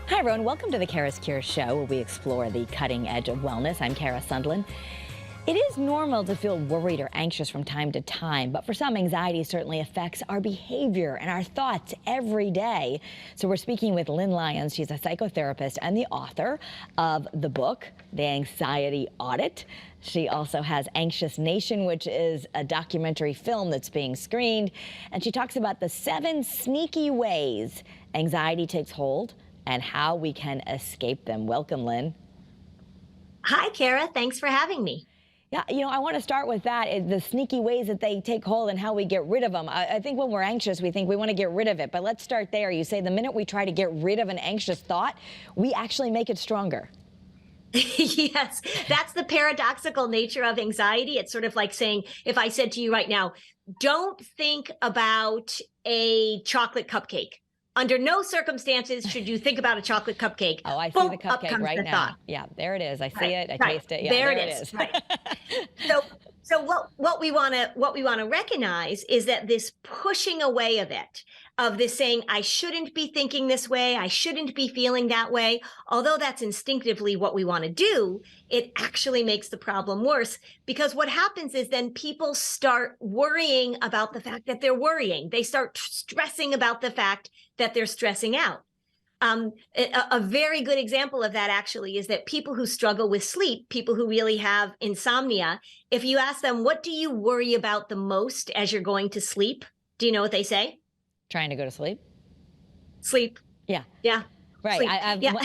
Hi, everyone. Welcome to the CURES show, where we explore the cutting edge of wellness. I'm Kara Sundlin. It is normal to feel worried or anxious from time to time, but for some, anxiety certainly affects our behavior and our thoughts every day. So we're speaking with Lynn Lyons. She's a psychotherapist and the author of the book, The Anxiety Audit. She also has Anxious Nation, which is a documentary film that's being screened. And she talks about the 7 sneaky ways anxiety takes hold and how we can escape them. Welcome, Lynn. Hi, Kara. Thanks for having me. Yeah, I want to start with that, the sneaky ways that they take hold and how we get rid of them. I think when we're anxious, we think we want to get rid of it. But let's start there. You say the minute we try to get rid of an anxious thought, we actually make it stronger. Yes, that's the paradoxical nature of anxiety. It's sort of like saying, if I said to you right now, don't think about a chocolate cupcake. Under no circumstances should you think about a chocolate cupcake. Oh, I see the cupcake right now. Thought. Yeah, there it is. I see it. I taste it. Yeah, there it is. Right. So what we want to recognize is that this pushing away of it, of this saying, I shouldn't be thinking this way, I shouldn't be feeling that way, although that's instinctively what we want to do, it actually makes the problem worse, because what happens is then people start worrying about the fact that they're worrying. They start stressing about the fact that they're stressing out. A very good example of that actually is that people who struggle with sleep, people who really have insomnia, if you ask them, what do you worry about the most as you're going to sleep? Do you know what they say? Trying to go to sleep. Sleep. Yeah. Yeah. Right.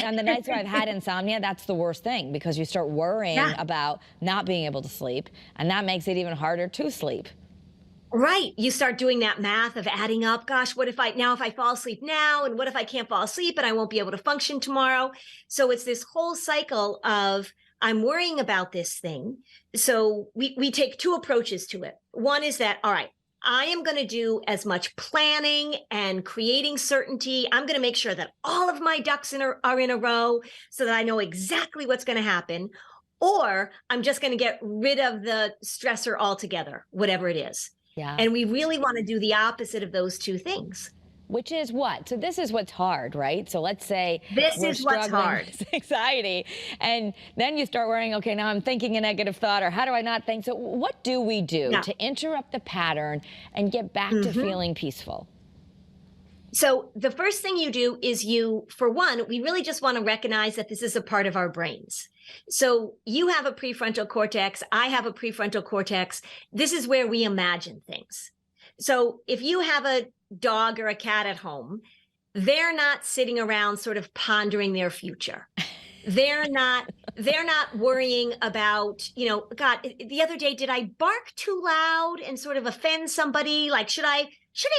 On the nights where I've had insomnia, that's the worst thing, because you start worrying about not being able to sleep, and that makes it even harder to sleep. Right. You start doing that math of adding up. Gosh, what if I fall asleep now? And what if I can't fall asleep and I won't be able to function tomorrow? So it's this whole cycle of I'm worrying about this thing. So we take 2 approaches to it. One is that, all right, I am going to do as much planning and creating certainty. I'm going to make sure that all of my ducks are in a row so that I know exactly what's going to happen. Or I'm just going to get rid of the stressor altogether, whatever it is. Yeah. And we really want to do the opposite of those 2 things. Which is what? So this is what's hard, right? So let's say this is what's hard. With anxiety, and then you start worrying, okay, now I'm thinking a negative thought, or how do I not think? So what do we do to interrupt the pattern and get back to feeling peaceful? So the first thing you do is for one, we really just want to recognize that this is a part of our brains. So you have a prefrontal cortex, I have a prefrontal cortex. This is where we imagine things. So if you have a dog or a cat at home, they're not sitting around sort of pondering their future. They're not worrying about, God, the other day, did I bark too loud and sort of offend somebody? Like, should I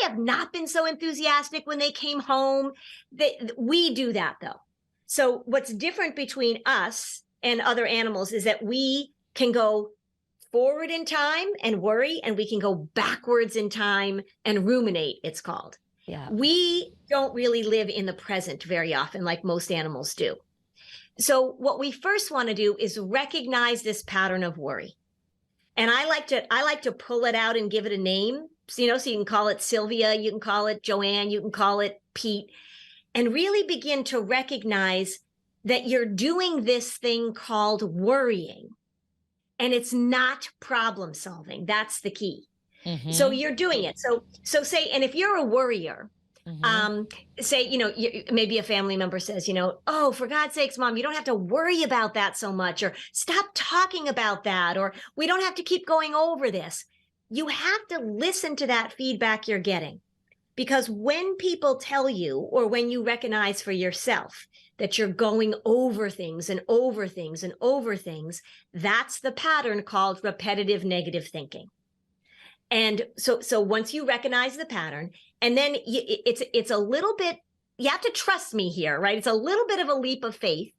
have not been so enthusiastic when they came home? We do that, though. So what's different between us and other animals is that we can go forward in time and worry, and we can go backwards in time and ruminate, it's called. Yeah. We don't really live in the present very often like most animals do. So what we first want to do is recognize this pattern of worry. And I like to pull it out and give it a name. So you can call it Sylvia, you can call it Joanne, you can call it Pete, and really begin to recognize that you're doing this thing called worrying, and it's not problem solving. That's the key. So you're doing it. So say, and if you're a worrier, say, maybe a family member says, oh, for God's sakes, Mom, you don't have to worry about that so much, or stop talking about that, or we don't have to keep going over this. You have to listen to that feedback you're getting, because when people tell you, or when you recognize for yourself that you're going over things and over things and over things, that's the pattern called repetitive negative thinking. And so once you recognize the pattern, and then it's a little bit, you have to trust me here, right? It's a little bit of a leap of faith,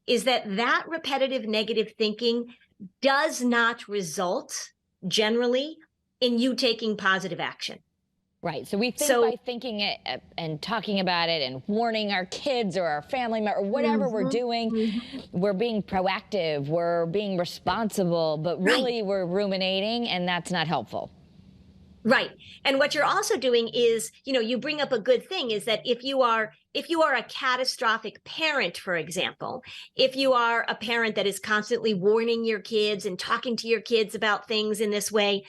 is that repetitive negative thinking does not result generally in you taking positive action. Right. So we think by thinking it and talking about it and warning our kids or our family member or whatever we're doing, we're being proactive, we're being responsible, but really we're ruminating, and that's not helpful. Right. And what you're also doing is, you bring up a good thing, is that if you are a catastrophic parent, for example, if you are a parent that is constantly warning your kids and talking to your kids about things in this way,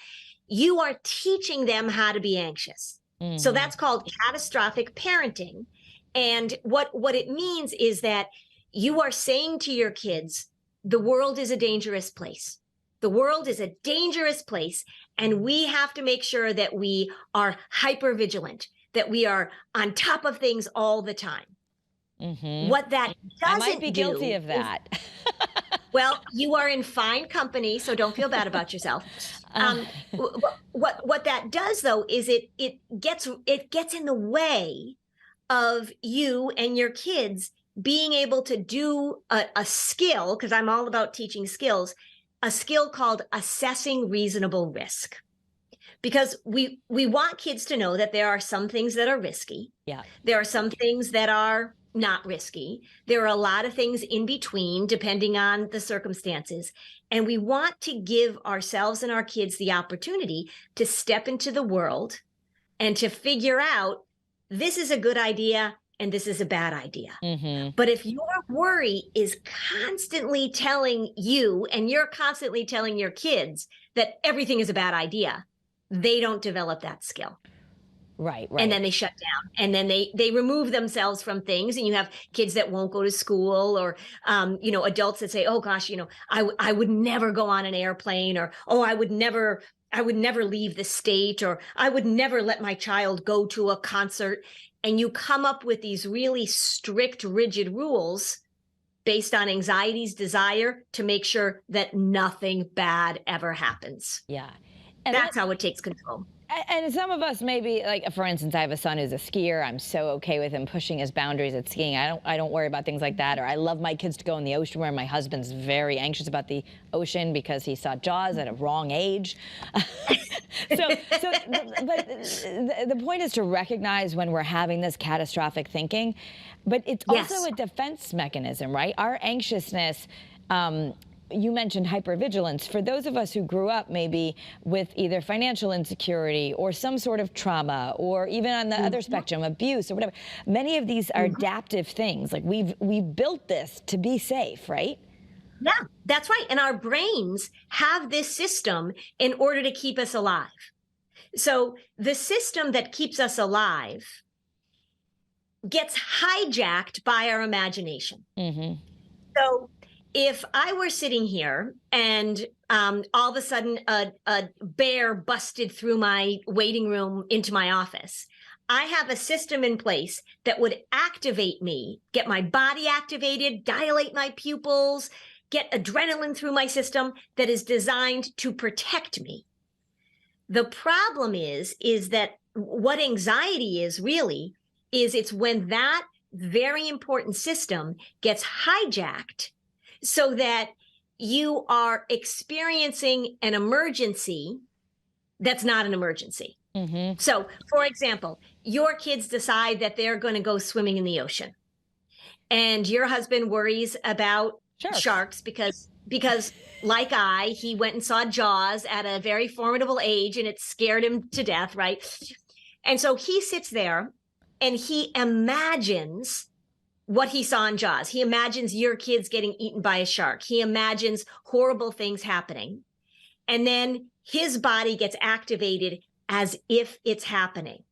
you are teaching them how to be anxious. So that's called catastrophic parenting. And what it means is that you are saying to your kids, the world is a dangerous place. The world is a dangerous place, and we have to make sure that we are hyper vigilant, that we are on top of things all the time. What that doesn't I might be guilty of that. Well, you are in fine company, so don't feel bad about yourself. What that does, though, is it gets in the way of you and your kids being able to do a skill, because I'm all about teaching skills, a skill called assessing reasonable risk. Because we want kids to know that there are some things that are risky. Yeah. There are some things that are not risky. There are a lot of things in between, depending on the circumstances. And we want to give ourselves and our kids the opportunity to step into the world and to figure out, this is a good idea and this is a bad idea. But if your worry is constantly telling you, and you're constantly telling your kids, that everything is a bad idea, they don't develop that skill. Right. And then they shut down, and then they remove themselves from things. And you have kids that won't go to school, or, adults that say, oh gosh, I would never go on an airplane, or, oh, I would never leave the state, or I would never let my child go to a concert. And you come up with these really strict, rigid rules based on anxiety's desire to make sure that nothing bad ever happens. Yeah. And that's how it takes control. And some of us maybe, like, for instance, I have a son who's a skier. I'm so okay with him pushing his boundaries at skiing. I don't worry about things like that. Or I love my kids to go in the ocean, where my husband's very anxious about the ocean because he saw Jaws at a wrong age. But the point is to recognize when we're having this catastrophic thinking, but it's also a defense mechanism, right? Our anxiousness, you mentioned hypervigilance. For those of us who grew up maybe with either financial insecurity or some sort of trauma, or even on the other spectrum, abuse or whatever, many of these are adaptive things. Like we've built this to be safe, right? Yeah, that's right. And our brains have this system in order to keep us alive. So the system that keeps us alive gets hijacked by our imagination. So if I were sitting here and all of a sudden a bear busted through my waiting room into my office, I have a system in place that would activate me, get my body activated, dilate my pupils, get adrenaline through my system, that is designed to protect me. The problem is that what anxiety is really is it's when that very important system gets hijacked, so that you are experiencing an emergency that's not an emergency. So, for example, your kids decide that they're going to go swimming in the ocean, and your husband worries about sharks because like he went and saw Jaws at a very formidable age, and it scared him to death, right? And so he sits there and he imagines what he saw in Jaws. He imagines your kids getting eaten by a shark. He imagines horrible things happening. And then his body gets activated as if it's happening.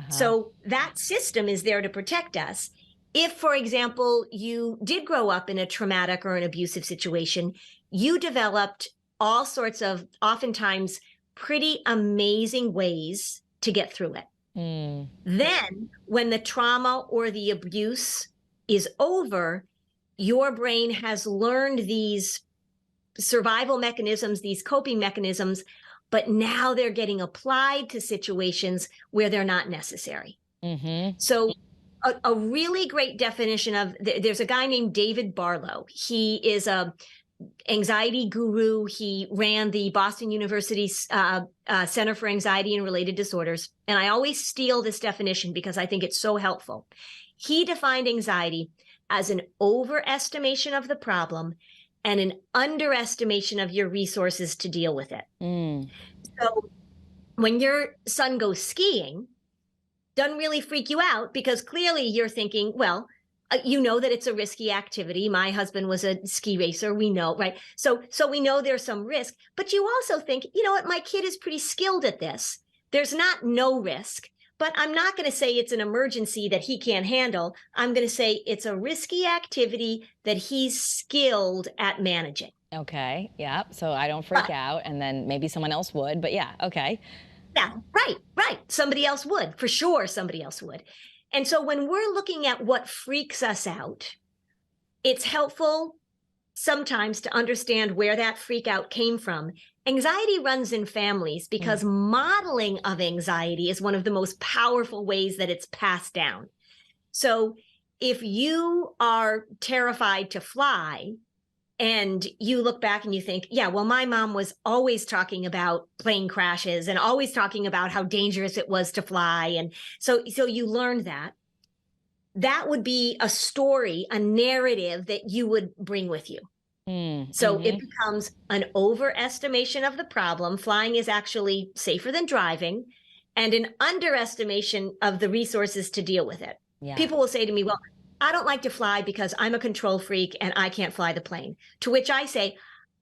So that system is there to protect us. If, for example, you did grow up in a traumatic or an abusive situation, you developed all sorts of, oftentimes, pretty amazing ways to get through it. Then, when the trauma or the abuse is over, your brain has learned these survival mechanisms, these coping mechanisms, but now they're getting applied to situations where they're not necessary. So a really great definition of, there's a guy named David Barlow. He is a anxiety guru. He ran the Boston University Center for Anxiety and Related Disorders. And I always steal this definition because I think it's so helpful. He defined anxiety as an overestimation of the problem and an underestimation of your resources to deal with it. So when your son goes skiing, doesn't really freak you out because clearly you're thinking, well, you know that it's a risky activity. My husband was a ski racer. We know, right? So we know there's some risk, but you also think, you know what? My kid is pretty skilled at this. There's not no risk, but I'm not going to say it's an emergency that he can't handle. I'm going to say it's a risky activity that he's skilled at managing. Okay. Yeah. So I don't freak out, and then maybe someone else would, but yeah. Okay. Yeah, right. Somebody else would, for sure, somebody else would. And so when we're looking at what freaks us out, it's helpful sometimes to understand where that freak out came from. Anxiety runs in families because modeling of anxiety is one of the most powerful ways that it's passed down. So if you are terrified to fly, and you look back and you think, yeah, well, my mom was always talking about plane crashes and always talking about how dangerous it was to fly. And so you learned that. That would be a story, a narrative that you would bring with you. So it becomes an overestimation of the problem. Flying is actually safer than driving, and an underestimation of the resources to deal with it. Yeah. People will say to me, well, I don't like to fly because I'm a control freak and I can't fly the plane. To which I say,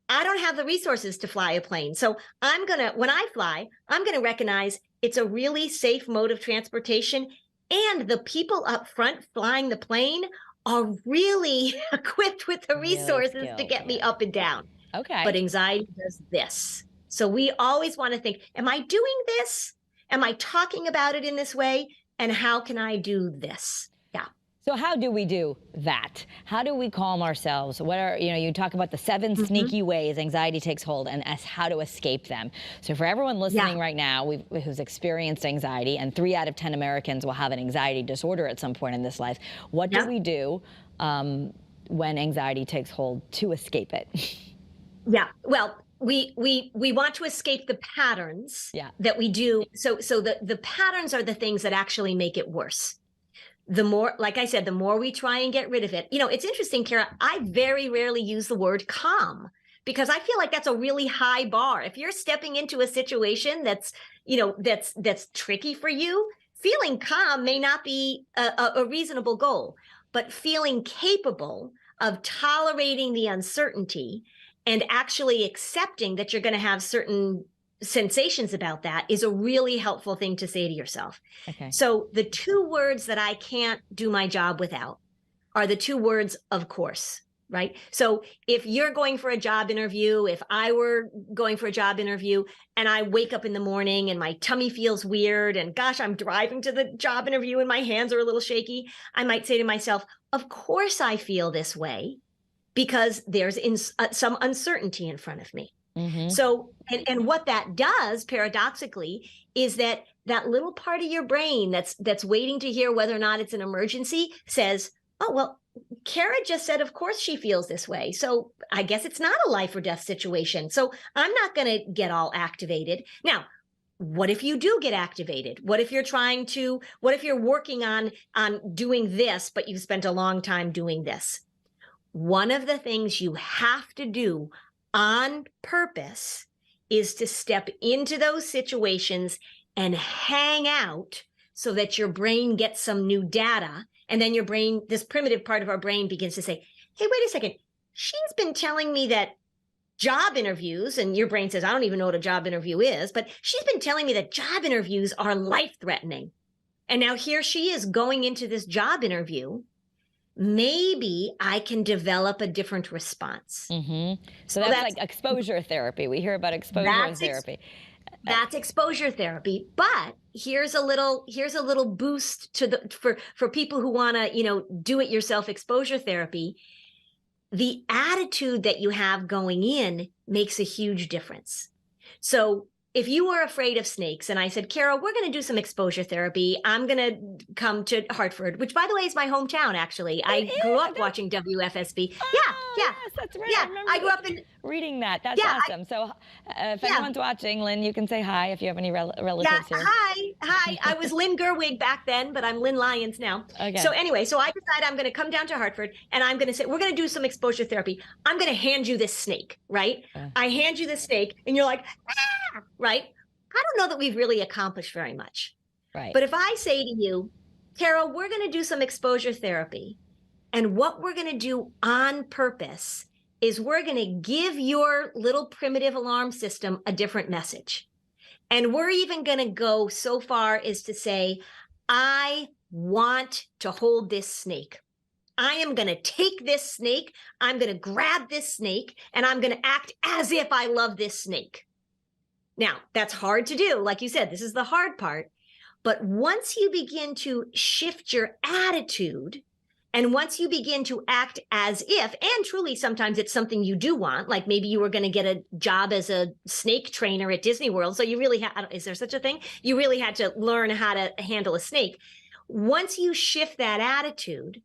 I don't have the resources to fly a plane. So when I fly, I'm going to recognize it's a really safe mode of transportation. And the people up front flying the plane are really equipped with the resources to get me up and down. Okay. But anxiety does this. So we always want to think, am I doing this? Am I talking about it in this way? And how can I do this? Yeah. So how do we do that? How do we calm ourselves? What are, you talk about the 7 sneaky ways anxiety takes hold and how to escape them. So for everyone listening right now who's experienced anxiety, and 3 out of 10 Americans will have an anxiety disorder at some point in this life, what do we do when anxiety takes hold to escape it? Yeah. Well, we want to escape the patterns that we do. So the patterns are the things that actually make it worse. The more, like I said, the more we try and get rid of it. It's interesting, Kara, I very rarely use the word calm because I feel like that's a really high bar. If you're stepping into a situation that's tricky for you, feeling calm may not be a reasonable goal, but feeling capable of tolerating the uncertainty and actually accepting that you're going to have certain sensations about that is a really helpful thing to say to yourself. Okay. So the 2 words that I can't do my job without are the 2 words, of course, right? So if you're going for a job interview, if I were going for a job interview and I wake up in the morning and my tummy feels weird and gosh, I'm driving to the job interview and my hands are a little shaky, I might say to myself, of course I feel this way because there's some uncertainty in front of me. So, and what that does paradoxically is that little part of your brain that's waiting to hear whether or not it's an emergency says, oh, well, Kara just said, of course she feels this way. So I guess it's not a life or death situation. So I'm not going to get all activated. Now, what if you do get activated? What if you're working on doing this, but you've spent a long time doing this? One of the things you have to do on purpose is to step into those situations and hang out so that your brain gets some new data. And then your brain, this primitive part of our brain, begins to say, hey, wait a second. She's been telling me that job interviews, and your brain says, I don't even know what a job interview is, but she's been telling me that job interviews are life-threatening. And now here she is going into this job interview. Maybe I can develop a different response. So that's like exposure therapy. We hear about exposure therapy. That's exposure therapy. But here's a little boost for people who want to, do it yourself exposure therapy. The attitude that you have going in makes a huge difference. So if you were afraid of snakes and I said, Carol, we're going to do some exposure therapy. I'm going to come to Hartford, which by the way is my hometown, actually. I grew up watching WFSB. Yeah. Yes, that's right. Yeah, I grew up reading that. That's awesome. So if anyone's watching, Lynn, you can say hi if you have any relatives here. Hi. I was Lynn Gerwig back then, but I'm Lynn Lyons now. Okay. So anyway, I decided I'm going to come down to Hartford and I'm going to say, we're going to do some exposure therapy. I'm going to hand you this snake, right? I hand you this snake and you're like, ah! Right? I don't know that we've really accomplished very much. Right. But if I say to you, Carol, we're going to do some exposure therapy, and what we're going to do on purpose is we're going to give your little primitive alarm system a different message. And we're even going to go so far as to say, I want to hold this snake. I am going to take this snake. I'm going to grab this snake, and I'm going to act as if I love this snake. Now, that's hard to do. Like you said, this is the hard part. But once you begin to shift your attitude, and once you begin to act as if, and truly sometimes it's something you do want, like maybe you were going to get a job as a snake trainer at Disney World. So you really had, is there such a thing? You really had to learn how to handle a snake. Once you shift that attitude,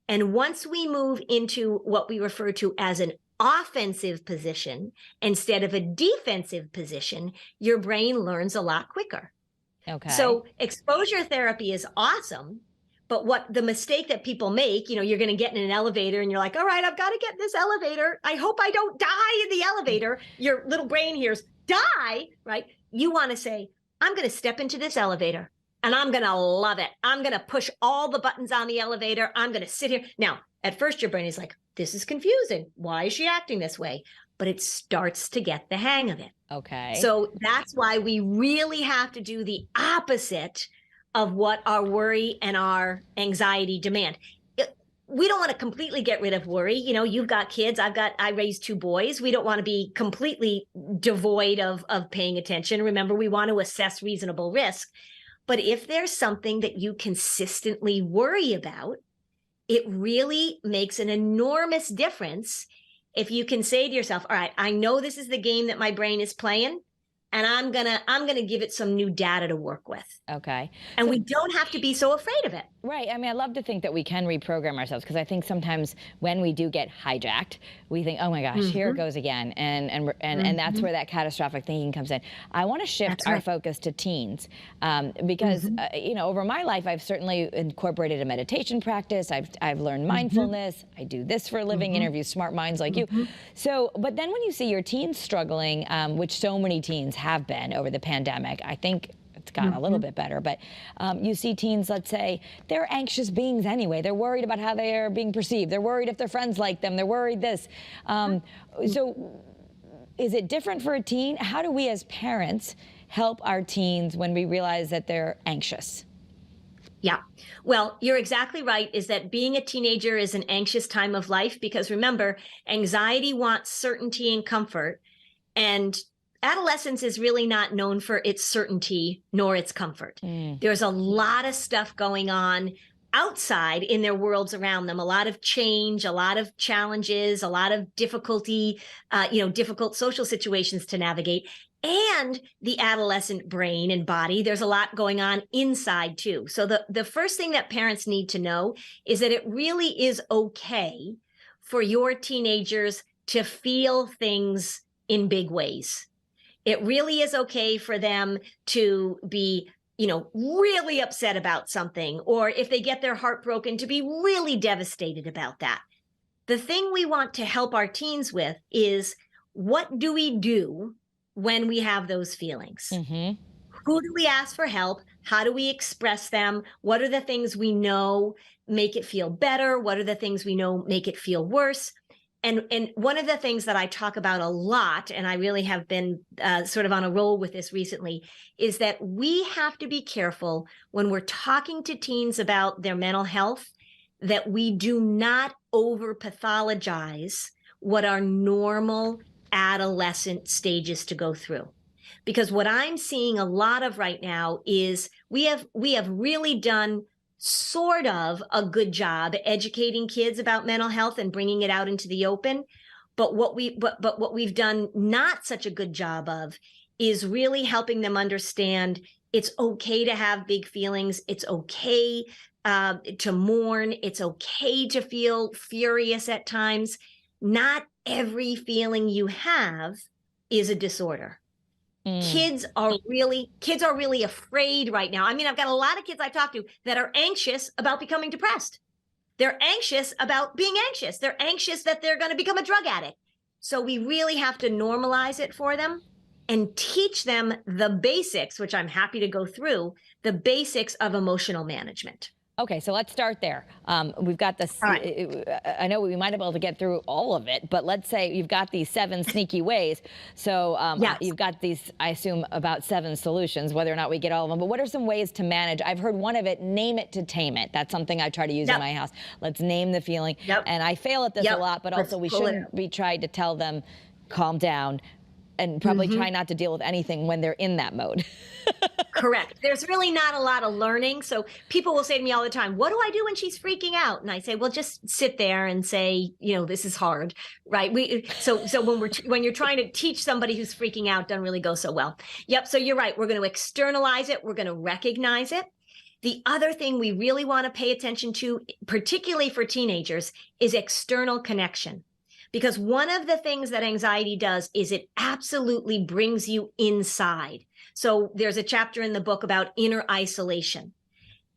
and once we move into what we refer to as an offensive position instead of a defensive position, your brain learns a lot quicker. Okay. So exposure therapy is awesome, but what the mistake that people make, you're going to get in an elevator and you're like, all right, I've got to get in this elevator. I hope I don't die in the elevator. Your little brain hears die, right? You want to say, I'm going to step into this elevator and I'm going to love it. I'm going to push all the buttons on the elevator. I'm going to sit here. Now, at first your brain is like, this is confusing. Why is she acting this way? But it starts to get the hang of it. Okay. So that's why we really have to do the opposite of what our worry and our anxiety demand. We don't want to completely get rid of worry. You've got kids. I raised 2 boys. We don't want to be completely devoid of paying attention. Remember, we want to assess reasonable risk. But if there's something that you consistently worry about, it really makes an enormous difference if you can say to yourself, all right, I know this is the game that my brain is playing, and I'm gonna give it some new data to work with. Okay. And we don't have to be so afraid of it. Right. I mean, I love to think that we can reprogram ourselves, because I think sometimes when we do get hijacked, we think, oh my gosh, here it goes again. And that's where that catastrophic thinking comes in. I want to shift our focus to teens, because, over my life, I've certainly incorporated a meditation practice. I've learned mindfulness. I do this for a living, interview smart minds like you. So, but then when you see your teens struggling, which so many teens have been over the pandemic, I think it's gotten a little bit better, but you see teens, let's say, they're anxious beings anyway. They're worried about how they are being perceived. They're worried if their friends like them. They're worried this. So is it different for a teen? How do we as parents help our teens when we realize that they're anxious? Yeah. Well, you're exactly right, is that being a teenager is an anxious time of life, because remember, anxiety wants certainty and comfort, and adolescence is really not known for its certainty nor its comfort. There's a lot of stuff going on outside in their worlds around them, a lot of change, a lot of challenges, a lot of difficulty, difficult social situations to navigate. And the adolescent brain and body, there's a lot going on inside too. So the first thing that parents need to know is that it really is okay for your teenagers to feel things in big ways. It really is okay for them to be, really upset about something, or if they get their heart broken, to be really devastated about that. The thing we want to help our teens with is, what do we do when we have those feelings? Who do we ask for help? How do we express them? What are the things we know make it feel better? What are the things we know make it feel worse? And one of the things that I talk about a lot, and I really have been sort of on a roll with this recently, is that we have to be careful when we're talking to teens about their mental health, that we do not over-pathologize what are normal adolescent stages to go through. Because what I'm seeing a lot of right now is we have really done sort of a good job educating kids about mental health and bringing it out into the open. But what we've done not such a good job of is really helping them understand it's okay to have big feelings. It's okay to mourn. It's okay to feel furious at times. Not every feeling you have is a disorder. Kids are really afraid right now. I mean, I've got a lot of kids I talk to that are anxious about becoming depressed. They're anxious about being anxious. They're anxious that they're going to become a drug addict. So we really have to normalize it for them and teach them the basics, which I'm happy to go through, the basics of emotional management. Okay, so let's start there. We've got this, All right. I know we might be able to get through all of it, but let's say you've got these 7 sneaky ways. So Yes. you've got these, I assume, about 7 solutions, whether or not we get all of them. But what are some ways to manage? I've heard one of it, name it to tame it. That's something I try to use in my house. Let's name the feeling. And I fail at this a lot, but also we shouldn't be trying to tell them, calm down, and probably try not to deal with anything when they're in that mode. Correct. There's really not a lot of learning. So people will say to me all the time, what do I do when she's freaking out? And I say, well, just sit there and say, you know, this is hard, right? So when you're trying to teach somebody who's freaking out, doesn't really go so well. Yep. So you're right. We're going to externalize it. We're going to recognize it. The other thing we really want to pay attention to, particularly for teenagers, is external connection. Because one of the things that anxiety does is it absolutely brings you inside. So there's a chapter in the book about inner isolation.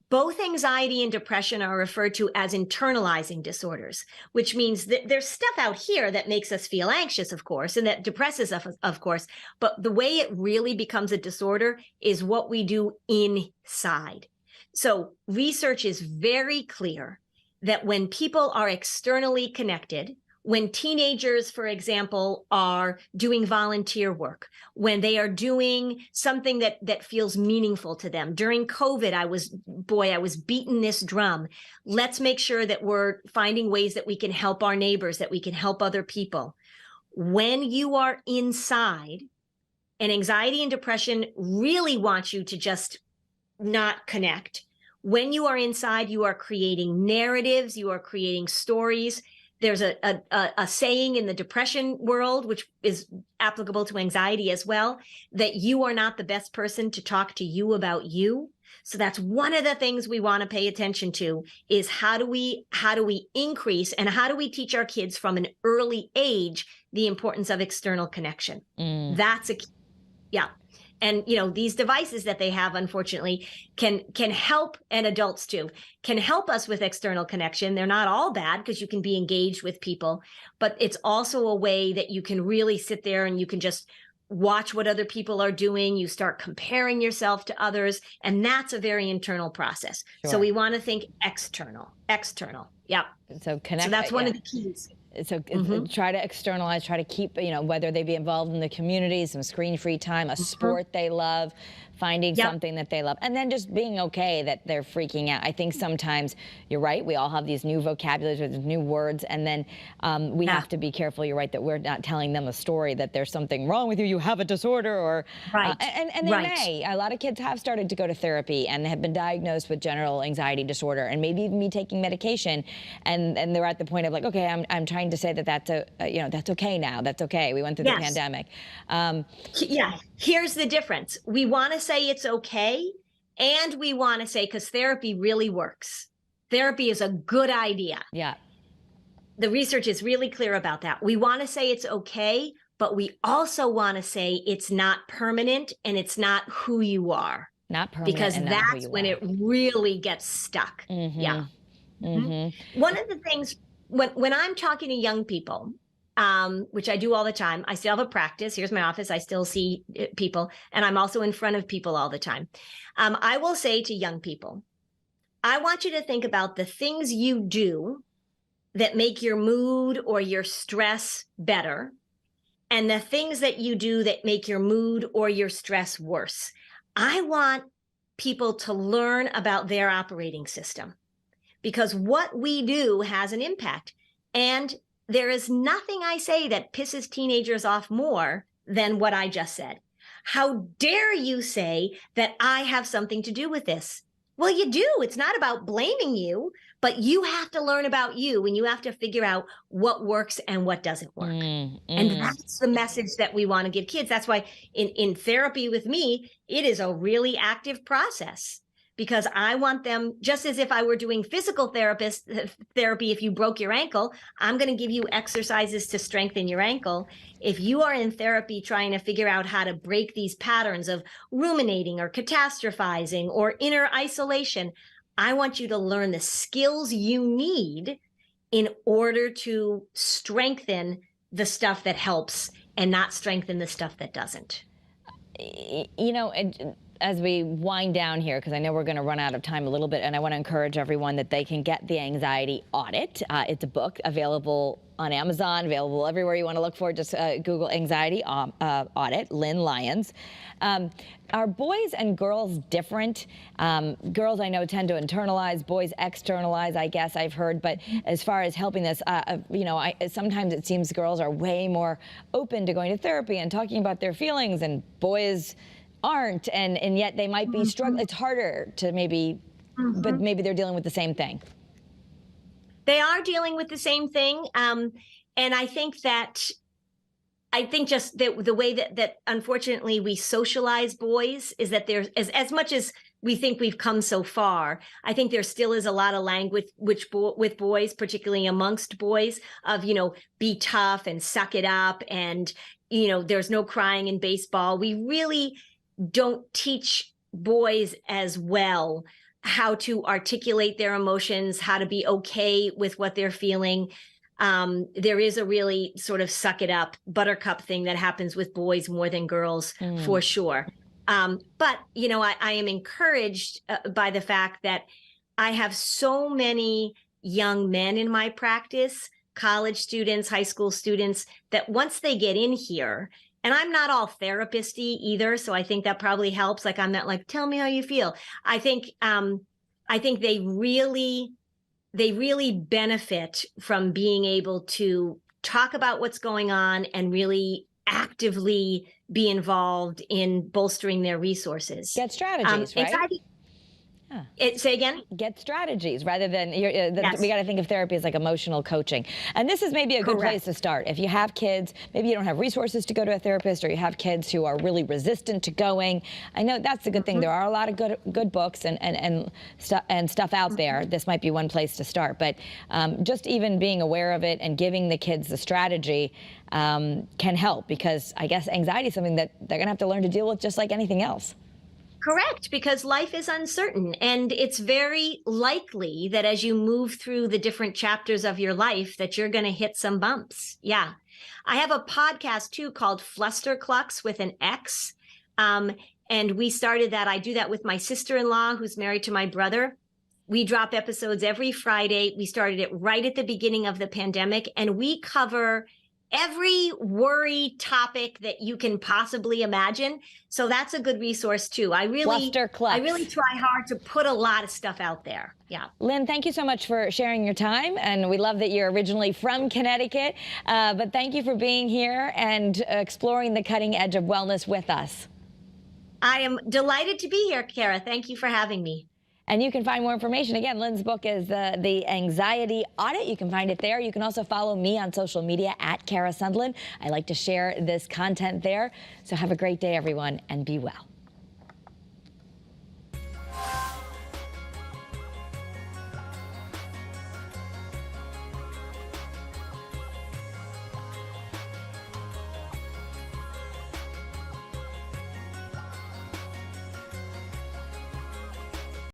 Both anxiety and depression are referred to as internalizing disorders, which means that there's stuff out here that makes us feel anxious, of course, and that depresses us, of course. But the way it really becomes a disorder is what we do inside. So research is very clear that when people are externally connected, when teenagers, for example, are doing volunteer work, when they are doing something that feels meaningful to them. During COVID, I was beating this drum. Let's make sure that we're finding ways that we can help our neighbors, that we can help other people. When you are inside, and anxiety and depression really want you to just not connect. When you are inside, you are creating narratives, you are creating stories. There's a saying in the depression world, which is applicable to anxiety as well, that you are not the best person to talk to you about you. So that's one of the things we want to pay attention to is how do we increase and how do we teach our kids from an early age the importance of external connection? That's a key. Yeah. And, you know, these devices that they have, unfortunately, can help, and adults too, can help us with external connection. They're not all bad because you can be engaged with people, but it's also a way that you can really sit there and you can just watch what other people are doing. You start comparing yourself to others, and that's a very internal process. Sure. So we want to think external. Yeah. So connect. So that's one of the keys. So try to externalize, try to keep, you know, whether they be involved in the community, some screen-free time, a sport they love, finding something that they love, and then just being okay that they're freaking out. I think sometimes you're right. We all have these new vocabularies or new words, and then we have to be careful. You're right that we're not telling them a story that there's something wrong with you. You have a disorder, or and they may. A lot of kids have started to go to therapy and have been diagnosed with general anxiety disorder, and maybe even be taking medication, and they're at the point of like, okay, I'm trying to say that that's that's okay now. That's okay. We went through the pandemic. Here's the difference. We want to say it's okay, and we want to say, because therapy really works. Therapy is a good idea. Yeah. The research is really clear about that. We want to say it's okay, but we also want to say it's not permanent and it's not who you are. Not permanent. Because that's when it really gets stuck. Yeah. One of the things, when I'm talking to young people, which I do all the time, I still have a practice. Here's my office. I still see people, and I'm also in front of people all the time. I will say to young people, I want you to think about the things you do that make your mood or your stress better, and the things that you do that make your mood or your stress worse. I want people to learn about their operating system, because what we do has an impact. And there is nothing I say that pisses teenagers off more than what I just said. How dare you say that I have something to do with this? Well, you do. It's not about blaming you, but you have to learn about you, and you have to figure out what works and what doesn't work. And that's the message that we want to give kids. That's why in therapy with me, it is a really active process, because I want them, just as if I were doing physical therapy, if you broke your ankle, I'm going to give you exercises to strengthen your ankle. If you are in therapy trying to figure out how to break these patterns of ruminating or catastrophizing or inner isolation, I want you to learn the skills you need in order to strengthen the stuff that helps and not strengthen the stuff that doesn't. You know, as we wind down here, because I know we're going to run out of time a little bit, and I want to encourage everyone that they can get the Anxiety Audit. It's a book available on Amazon, available everywhere you want to look for. Just Google Anxiety Audit, Lynn Lyons. Are boys and girls different? Girls, I know, tend to internalize, boys externalize, I guess I've heard. But as far as helping this, you know, sometimes it seems girls are way more open to going to therapy and talking about their feelings, and boys aren't, and yet they might be struggling. It's harder to maybe, but maybe they're dealing with the same thing. They are dealing with the same thing. And I think just the way that unfortunately we socialize boys is that there's, as much as we think we've come so far, I think there still is a lot of language with boys, particularly amongst boys, of, you know, be tough and suck it up. And, you know, there's no crying in baseball. We really don't teach boys as well how to articulate their emotions, how to be okay with what they're feeling. There is a really sort of suck it up buttercup thing that happens with boys more than girls, for sure. But, you know, I am encouraged by the fact that I have so many young men in my practice, college students, high school students, that once they get in here, and I'm not all therapist-y either, so I think that probably helps. Like, I'm not like, tell me how you feel. I think they really benefit from being able to talk about what's going on and really actively be involved in bolstering their resources. Get strategies, right? Anxiety. Say again? Get strategies rather than, Yes. We got to think of therapy as like emotional coaching. And this is maybe a good place to start. If you have kids, maybe you don't have resources to go to a therapist, or you have kids who are really resistant to going. I know that's a good thing. There are a lot of good books and stuff out there. This might be one place to start. But just even being aware of it and giving the kids the strategy can help, because I guess anxiety is something that they're going to have to learn to deal with just like anything else. Correct, because life is uncertain, and it's very likely that as you move through the different chapters of your life that you're going to hit some bumps. Yeah. I have a podcast too called Flusterclux with an X. And we started that. I do that with my sister-in-law who's married to my brother. We drop episodes every Friday. We started it right at the beginning of the pandemic, and we cover every worry topic that you can possibly imagine. So that's a good resource too. I really try hard to put a lot of stuff out there. Yeah. Lynn, thank you so much for sharing your time. And we love that you're originally from Connecticut. But thank you for being here and exploring the cutting edge of wellness with us. I am delighted to be here, Kara. Thank you for having me. And you can find more information. Again, Lynn's book is The Anxiety Audit. You can find it there. You can also follow me on social media at Kara Sundlin. I like to share this content there. So have a great day, everyone, and be well.